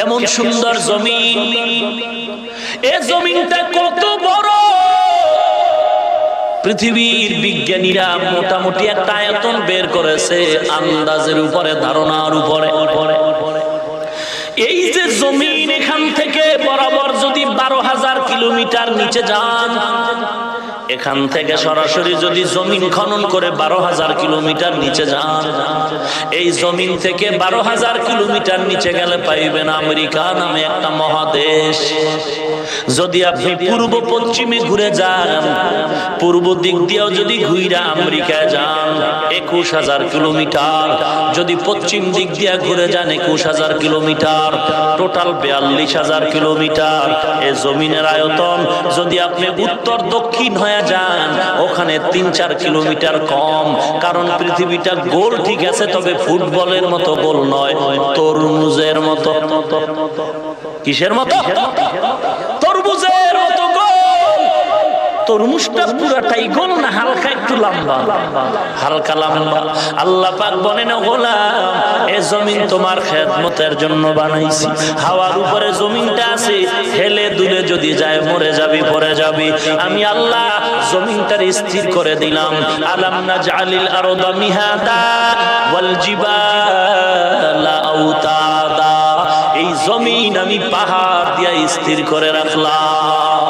কেমন সুন্দর জমিন, এই জমিনটা কত বড়। পৃথিবীর বিজ্ঞানীরা মোটামুটি একটা আয়তন বের করেছে, আন্দাজের উপরে, ধারণার উপরে। এই যে জমিন, এখান থেকে বরাবর যদি 12,000 কিলোমিটার নিচে যান, এখান থেকে সরাসরি যদি জমিন খনন করে 12,000 কিলোমিটার নিচে যান, এই জমিন থেকে 12,000 কিলোমিটার নিচে গেলে পাইবেন আমেরিকা নামে একটা মহাদেশ। যদি আপনি পূর্ব পশ্চিমে ঘুরে যান, পূর্ব দিক দিয়েও যদি ঘুরে আমেরিকায় যান 21,000 কিলোমিটার, যদি পশ্চিম দিক দিয়ে ঘুরে যান 21,000 কিলোমিটার, টোটাল 42,000 কিলোমিটার এই জমিনের আয়তন। যদি আপনি উত্তর দক্ষিণ হয়ে যান, ওখানে 3-4 কিলোমিটার কম, কারণ পৃথিবীটা গোল ঠিক আছে, তবে ফুটবলের মতো গোল নয়, তরমুজের মতো। কিসের মতো? তরমুজের মতো গোল। তরমুজটা পুরাটাই গোল না হালকা একটু লম্বা? হালকা লম্বা। আল্লাহ পাক বলেন, ও গোলাম, এই জমিন তোমার খেদমতের জন্য বানাইছি। হাওয়ার উপরে জমিনটা আছে, হেলে দুলে যদি যায় মরে যাবি, পড়ে যাবি। আমি আল্লাহ জমিনটার স্থির করে দিলাম। আলাম নাজআলিল আরদা মিহাদা ওয়াল জিবালা আওতাদা। এই জমিন আমি পাহাড় দিয়ে স্থির করে রাখলাম।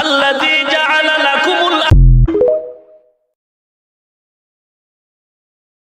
আল্লাযী